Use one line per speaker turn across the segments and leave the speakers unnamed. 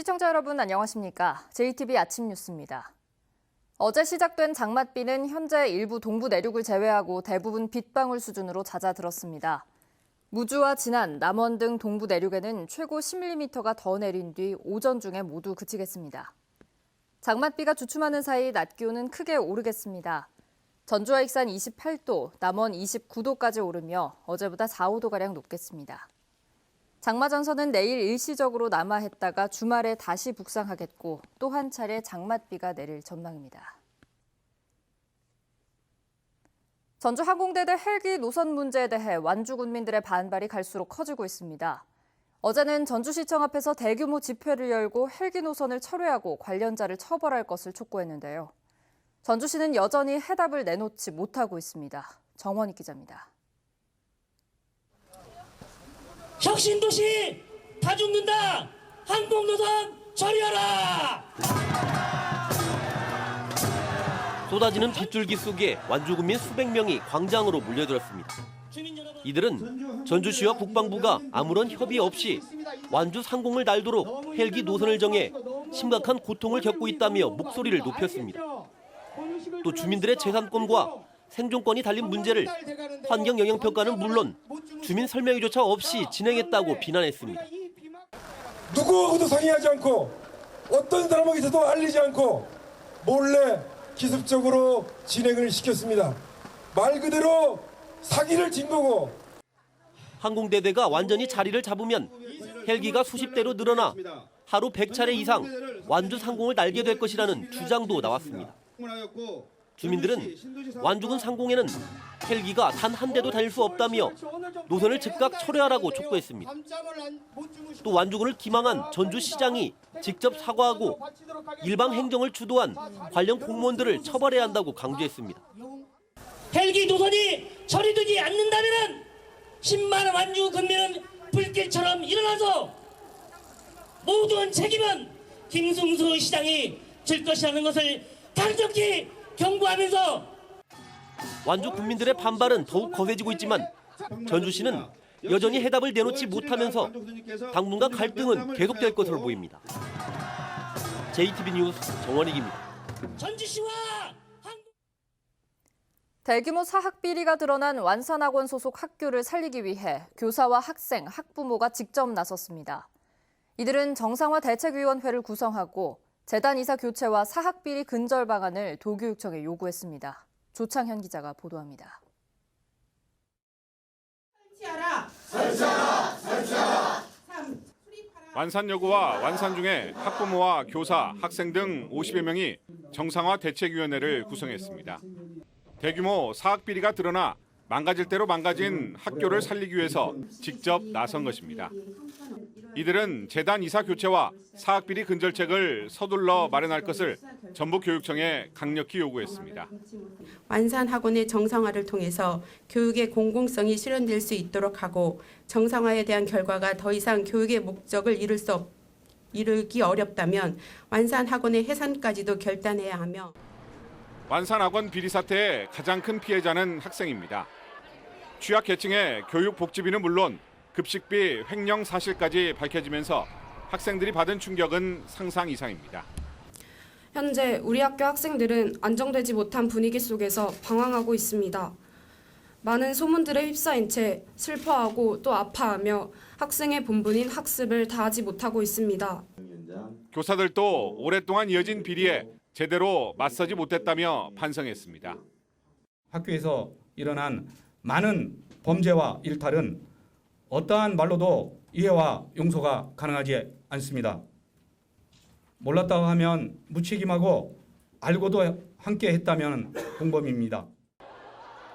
시청자 여러분 안녕하십니까? JTBC 아침 뉴스입니다. 어제 시작된 장맛비는 현재 일부 동부 내륙을 제외하고 대부분 빗방울 수준으로 잦아들었습니다. 무주와 진안, 남원 등 동부 내륙에는 최고 10mm가 더 내린 뒤 오전 중에 모두 그치겠습니다. 장맛비가 주춤하는 사이 낮 기온은 크게 오르겠습니다. 전주와 익산 28도, 남원 29도까지 오르며 어제보다 4, 5도가량 높겠습니다. 장마전선은 내일 일시적으로 남하했다가 주말에 다시 북상하겠고 또 한 차례 장맛비가 내릴 전망입니다. 전주 항공대대 헬기 노선 문제에 대해 완주 군민들의 반발이 갈수록 커지고 있습니다. 어제는 전주시청 앞에서 대규모 집회를 열고 헬기 노선을 철회하고 관련자를 처벌할 것을 촉구했는데요. 전주시는 여전히 해답을 내놓지 못하고 있습니다. 정원익 기자입니다.
혁신도시 다 죽는다. 항공노선 처리하라.
쏟아지는 빗줄기 속에 완주군민 수백 명이 광장으로 몰려들었습니다. 이들은 전주시와 국방부가 아무런 협의 없이 완주 상공을 날도록 헬기 노선을 정해 심각한 고통을 겪고 있다며 목소리를 높였습니다. 또 주민들의 재산권과 생존권이 달린 문제를 환경영향평가는 물론 주민 설명회조차 없이 진행했다고 비난했습니다.
누구하고도 상의하지 않고 어떤 사람에게서도 알리지 않고 몰래 기습적으로 진행을 시켰습니다. 말 그대로 사기를 친 거고.
항공대대가 완전히 자리를 잡으면 헬기가 수십 대로 늘어나 하루 100차례 이상 완주 상공을 날게 될 것이라는 주장도 나왔습니다. 주민들은 완주군 상공에는 헬기가 단 한 대도 다닐 수 없다며 노선을 즉각 철회하라고 촉구했습니다. 또 완주군을 기망한 전주시장이 직접 사과하고 일방 행정을 주도한 관련 공무원들을 처벌해야 한다고 강조했습니다.
헬기 노선이 처리되지 않는다면 10만 완주 군민은 불길처럼 일어나서 모든 책임은 김승수 시장이 질 것이라는 것을 강력히 경고하면서
완주 국민들의 반발은 더욱 거세지고 있지만 전주시는 여전히 해답을 내놓지 못하면서 당분간 갈등은 계속될 것으로 보입니다. JTBC 뉴스 정원익입니다.
전주시와
대규모 사학 비리가 드러난 완산학원 소속 학교를 살리기 위해 교사와 학생, 학부모가 직접 나섰습니다. 이들은 정상화 대책위원회를 구성하고 재단 이사 교체와 사학 비리 근절 방안을 도교육청에 요구했습니다. 조창현 기자가 보도합니다.
설치하라! 완산 여고와 완산 중에 학부모와 교사, 학생 등 50여 명이 정상화 대책위원회를 구성했습니다. 대규모 사학 비리가 드러나 망가질 대로 망가진 학교를 살리기 위해서 직접 나선 것입니다. 이들은 재단 이사 교체와 사학 비리 근절책을 서둘러 마련할 것을 전북교육청에 강력히 요구했습니다.
완산 학원의 정상화를 통해서 교육의 공공성이 실현될 수 있도록 하고 정상화에 대한 결과가 더 이상 교육의 목적을 이루기 어렵다면 완산 학원의 해산까지도 결단해야 하며
완산 학원 비리 사태의 가장 큰 피해자는 학생입니다. 취약계층의 교육복지비는 물론 급식비 횡령 사실까지 밝혀지면서 학생들이 받은 충격은 상상 이상입니다.
현재 우리 학교 학생들은 안정되지 못한 분위기 속에서 방황하고 있습니다. 많은 소문들에 휩싸인 채 슬퍼하고 또 아파하며 학생의 본분인 학습을 다하지 못하고 있습니다.
교사들도 오랫동안 이어진 비리에 제대로 맞서지 못했다며 반성했습니다.
학교에서 일어난 많은 범죄와 일탈은 어떠한 말로도 이해와 용서가 가능하지 않습니다. 몰랐다고 하면 무책임하고 알고도 함께 했다면 공범입니다.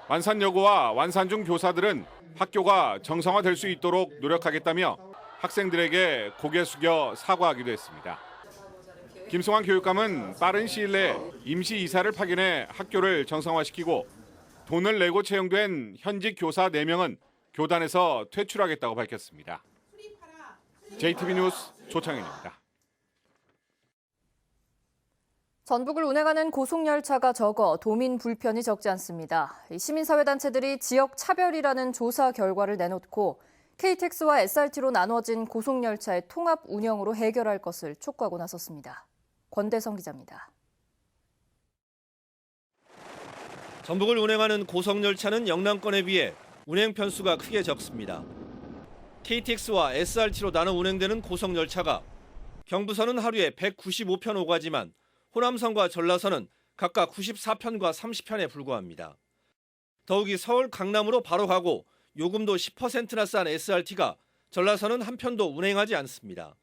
완산 여고와 완산 중 교사들은 학교가 정상화될 수 있도록 노력하겠다며 학생들에게 고개 숙여 사과하기도 했습니다. 김성환 교육감은 빠른 시일 내에 임시 이사를 파견해 학교를 정상화시키고 돈을 내고 채용된 현직 교사 4명은 교단에서 퇴출하겠다고 밝혔습니다. JTBC 뉴스 조창현입니다.
전북을 운행하는 고속열차가 적어 도민 불편이 적지 않습니다. 시민사회단체들이 지역 차별이라는 조사 결과를 내놓고 KTX와 SRT로 나눠진 고속열차의 통합 운영으로 해결할 것을 촉구하고 나섰습니다. 권대성 기자입니다.
전북을 운행하는 고속열차는 영남권에 비해 운행 편수가 크게 적습니다. KTX와 SRT로 나눠 운행되는 고속열차가 경부선은 하루에 195편 오가지만 호남선과 전라선은 각각 94편과 30편에 불과합니다. 더욱이 서울 강남으로 바로 가고 요금도 10%나 싼 SRT가 전라선은 한 편도 운행하지 않습니다.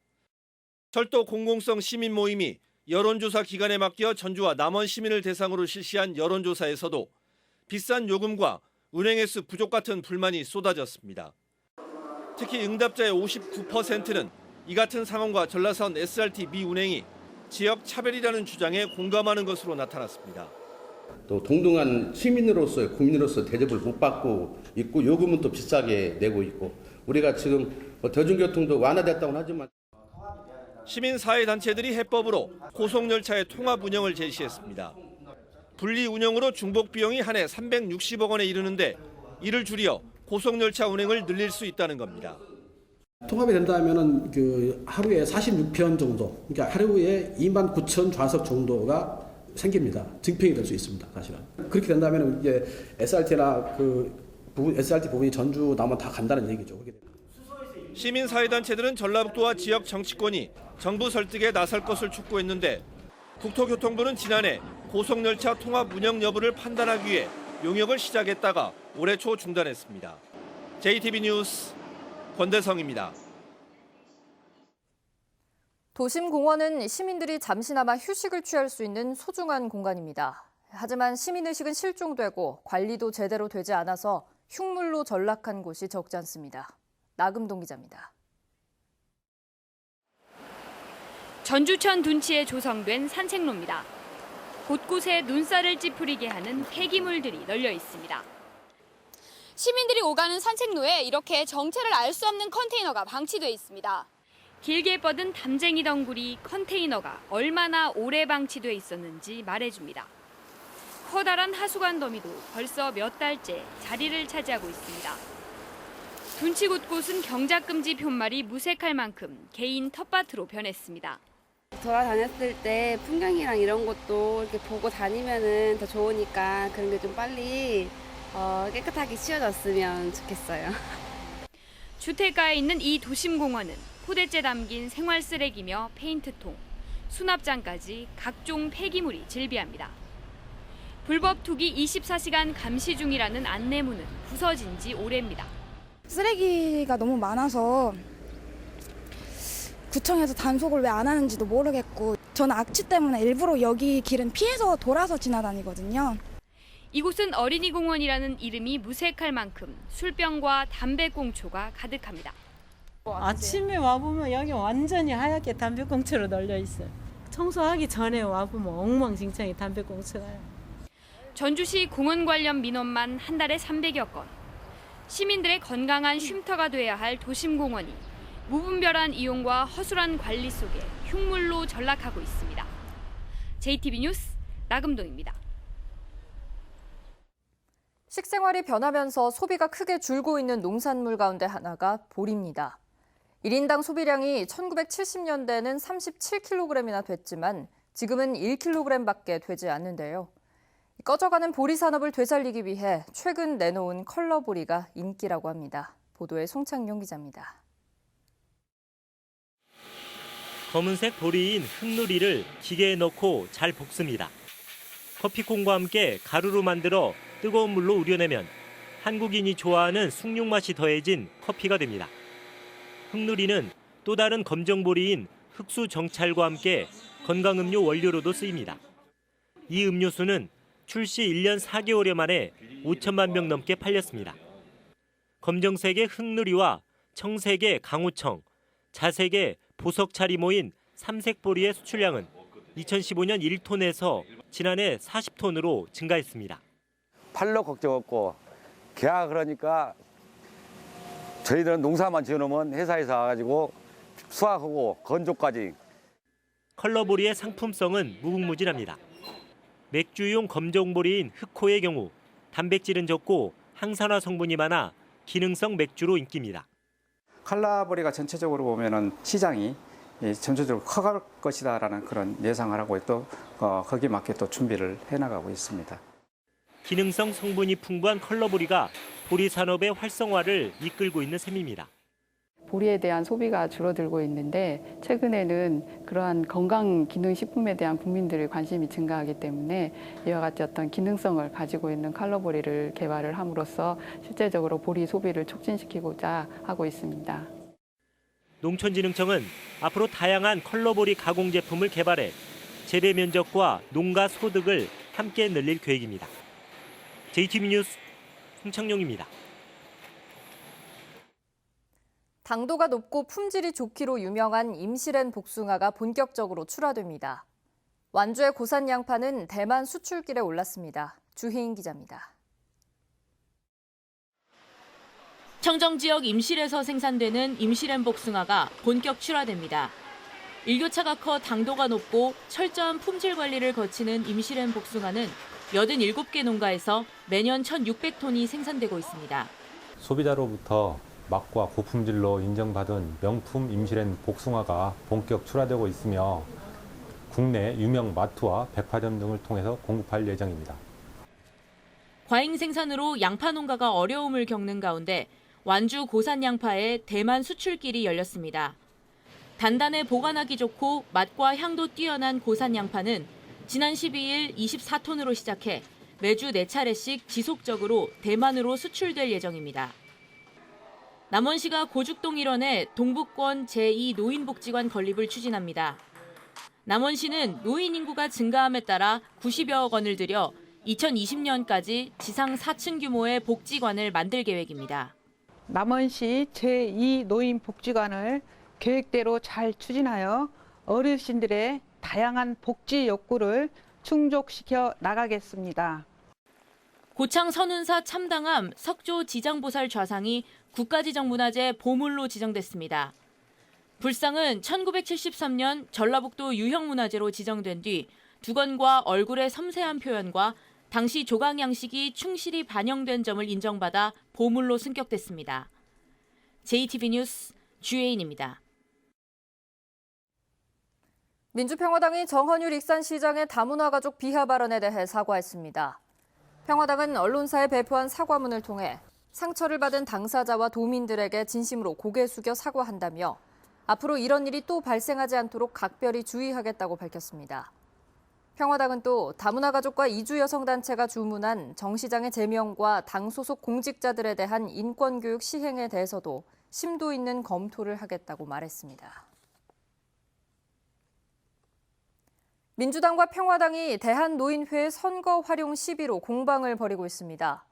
철도 공공성 시민 모임이 여론조사 기관에 맡겨 전주와 남원 시민을 대상으로 실시한 여론조사에서도 비싼 요금과 운행 횟수 부족 같은 불만이 쏟아졌습니다. 특히 응답자의 59%는 이 같은 상황과 전라선 SRT 미운행이 지역 차별이라는 주장에 공감하는 것으로 나타났습니다.
또 동등한 시민으로서 국민으로서 대접을 못 받고 있고 요금은 또 비싸게 내고 있고 우리가 지금 대중교통도 완화됐다고는 하지만
시민사회단체들이 해법으로 고속열차의 통합 운영을 제시했습니다. 분리 운영으로 중복 비용이 한 해 360억 원에 이르는데 이를 줄여 고속열차 운행을 늘릴 수 있다는 겁니다.
통합이 된다면은 하루에 46편 정도, 그러니까 하루에 29,000 좌석 정도가 생깁니다. 증평이 될 수 있습니다, 사실은. 그렇게 된다면은 이제 SRT나 SRT 부분이 전주, 남원 다 간다는 얘기죠.
시민사회단체들은 전라북도와 지역 정치권이 정부 설득에 나설 것을 촉구했는데 국토교통부는 지난해 고속열차 통합 운영 여부를 판단하기 위해 용역을 시작했다가 올해 초 중단했습니다. JTB 뉴스 권대성입니다.
도심공원은 시민들이 잠시나마 휴식을 취할 수 있는 소중한 공간입니다. 하지만 시민의식은 실종되고 관리도 제대로 되지 않아서 흉물로 전락한 곳이 적지 않습니다. 나금동 기자입니다.
전주천 둔치에 조성된 산책로입니다. 곳곳에 눈살을 찌푸리게 하는 폐기물들이 널려 있습니다.
시민들이 오가는 산책로에 이렇게 정체를 알 수 없는 컨테이너가 방치돼 있습니다.
길게 뻗은 담쟁이 덩굴이 컨테이너가 얼마나 오래 방치돼 있었는지 말해줍니다. 커다란 하수관 더미도 벌써 몇 달째 자리를 차지하고 있습니다. 둔치 곳곳은 경작금지 푯말이 무색할 만큼 개인 텃밭으로 변했습니다.
돌아다녔을 때 풍경이랑 이런 것도 이렇게 보고 다니면은 더 좋으니까 그런 게 좀 빨리 깨끗하게 치워졌으면 좋겠어요.
주택가에 있는 이 도심공원은 포대째 담긴 생활 쓰레기며 페인트통, 수납장까지 각종 폐기물이 질비합니다. 불법 투기 24시간 감시 중이라는 안내문은 부서진 지 오래입니다.
쓰레기가 너무 많아서 구청에서 단속을 왜 안 하는지도 모르겠고 저는 악취 때문에 일부러 여기 길은 피해서 돌아서 지나다니거든요.
이곳은 어린이공원이라는 이름이 무색할 만큼 술병과 담배꽁초가 가득합니다.
아침에 와보면 여기 완전히 하얗게 담배꽁초로 널려 있어요. 청소하기 전에 와보면 엉망진창이 담배꽁초가요.
전주시 공원 관련 민원만 한 달에 300여 건. 시민들의 건강한 쉼터가 돼야 할 도심공원이 무분별한 이용과 허술한 관리 속에 흉물로 전락하고 있습니다. JTB 뉴스 나금동입니다.
식생활이 변하면서 소비가 크게 줄고 있는 농산물 가운데 하나가 보리입니다. 1인당 소비량이 1970년대는 37kg이나 됐지만 지금은 1kg밖에 되지 않는데요. 꺼져가는 보리 산업을 되살리기 위해 최근 내놓은 컬러 보리가 인기라고 합니다. 보도에 송창용 기자입니다.
검은색 보리인 흑누리를 기계에 넣고 잘 볶습니다. 커피콩과 함께 가루로 만들어 뜨거운 물로 우려내면 한국인이 좋아하는 숭늉 맛이 더해진 커피가 됩니다. 흑누리는 또 다른 검정보리인 흑수정찰과 함께 건강음료 원료로도 쓰입니다. 이 음료수는 출시 1년 4개월여 만에 5천만 병 넘게 팔렸습니다. 검정색의 흑누리와 청색의 강호청, 자색의 보석찰이 모인 삼색보리의 수출량은 2015년 1톤에서 지난해 40톤으로 증가했습니다.
팔로 걱정 없고 개화 그러니까 저희들은 농사만 지어놓으면 회사에서 와가지고 수확하고 건조까지.
컬러보리의 상품성은 무궁무진합니다. 맥주용 검정보리인 흑호의 경우 단백질은 적고 항산화 성분이 많아 기능성 맥주로 인기입니다.
칼라보리가 전체적으로 보면은 시장이 전체적으로 커갈 것이다라는 그런 예상을 하고 또 거기에 맞게 또 준비를 해나가고 있습니다.
기능성 성분이 풍부한 컬러보리가 보리 산업의 활성화를 이끌고 있는 셈입니다.
보리에 대한 소비가 줄어들고 있는데 최근에는 그러한 건강기능식품에 대한 국민들의 관심이 증가하기 때문에 이와 같이 어떤 기능성을 가지고 있는 컬러보리를 개발을 함으로써 실제적으로 보리 소비를 촉진시키고자 하고 있습니다.
농촌진흥청은 앞으로 다양한 컬러보리 가공 제품을 개발해 재배 면적과 농가 소득을 함께 늘릴 계획입니다. JTB 뉴스 송창용입니다.
당도가 높고 품질이 좋기로 유명한 임실엔 복숭아가 본격적으로 출하됩니다. 완주의 고산 양파는 대만 수출길에 올랐습니다. 주혜인 기자입니다.
청정지역 임실에서 생산되는 임실엔 복숭아가 본격 출하됩니다. 일교차가 커 당도가 높고 철저한 품질 관리를 거치는 임실엔 복숭아는 87개 농가에서 매년 1,600톤이 생산되고 있습니다.
소비자로부터 맛과 고품질로 인정받은 명품 임실엔 복숭아가 본격 출하되고 있으며 국내 유명 마트와 백화점 등을 통해서 공급할 예정입니다.
과잉 생산으로 양파 농가가 어려움을 겪는 가운데 완주 고산 양파의 대만 수출길이 열렸습니다. 단단해 보관하기 좋고 맛과 향도 뛰어난 고산 양파는 지난 12일 24톤으로 시작해 매주 4차례씩 지속적으로 대만으로 수출될 예정입니다. 남원시가 고죽동 일원에 동북권 제2 노인복지관 건립을 추진합니다. 남원시는 노인 인구가 증가함에 따라 90여억 원을 들여 2020년까지 지상 4층 규모의 복지관을 만들 계획입니다.
남원시 제2 노인복지관을 계획대로 잘 추진하여 어르신들의 다양한 복지 욕구를 충족시켜 나가겠습니다.
고창 선운사 참당암 석조 지장보살 좌상이 국가지정문화재 보물로 지정됐습니다. 불상은 1973년 전라북도 유형문화재로 지정된 뒤 두건과 얼굴의 섬세한 표현과 당시 조각 양식이 충실히 반영된 점을 인정받아 보물로 승격됐습니다. JTB 뉴스 주혜인입니다.
민주평화당이 정헌율 익산시장의 다문화 가족 비하 발언에 대해 사과했습니다. 평화당은 언론사에 배포한 사과문을 통해 상처를 받은 당사자와 도민들에게 진심으로 고개 숙여 사과한다며 앞으로 이런 일이 또 발생하지 않도록 각별히 주의하겠다고 밝혔습니다. 평화당은 또 다문화 가족과 이주 여성단체가 주문한 정 시장의 제명과 당 소속 공직자들에 대한 인권교육 시행에 대해서도 심도 있는 검토를 하겠다고 말했습니다. 민주당과 평화당이 대한노인회 선거 활용 시비로 공방을 벌이고 있습니다.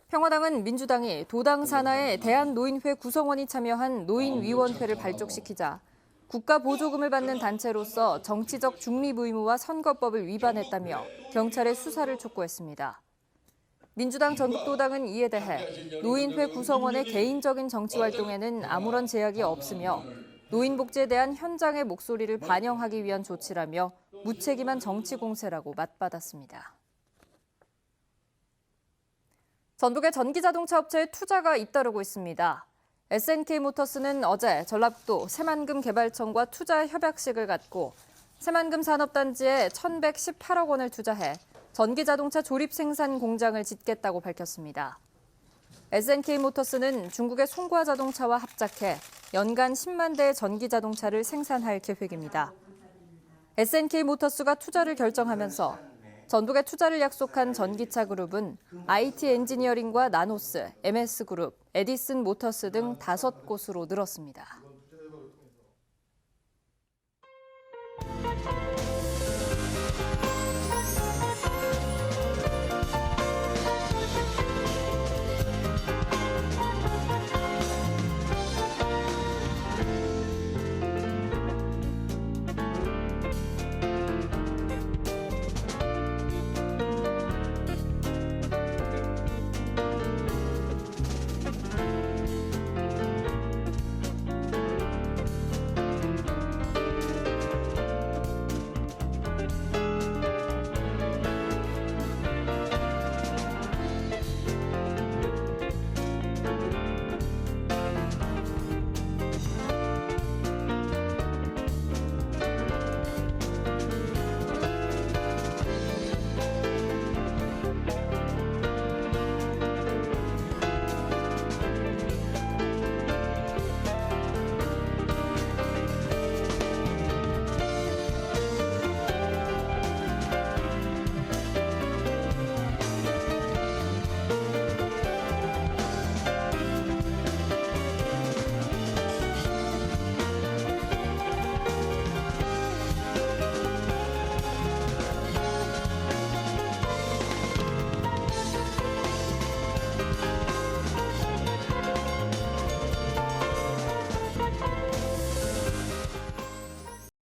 평화당은 민주당이 도당 산하의 대한노인회 구성원이 참여한 노인위원회를 발족시키자 국가 보조금을 받는 단체로서 정치적 중립 의무와 선거법을 위반했다며 경찰의 수사를 촉구했습니다. 민주당 전국도당은 이에 대해 노인회 구성원의 개인적인 정치 활동에는 아무런 제약이 없으며 노인 복지에 대한 현장의 목소리를 반영하기 위한 조치라며 무책임한 정치 공세라고 맞받았습니다. 전북의 전기자동차 업체에 투자가 잇따르고 있습니다. SNK모터스는 어제 전라북도 새만금 개발청과 투자 협약식을 갖고 새만금 산업단지에 1,118억 원을 투자해 전기자동차 조립 생산 공장을 짓겠다고 밝혔습니다. SNK모터스는 중국의 송과자동차와 합작해 연간 10만 대의 전기자동차를 생산할 계획입니다. SNK모터스가 투자를 결정하면서 전북에 투자를 약속한 전기차 그룹은 IT 엔지니어링과 나노스, MS그룹, 에디슨 모터스 등 5곳으로 늘었습니다.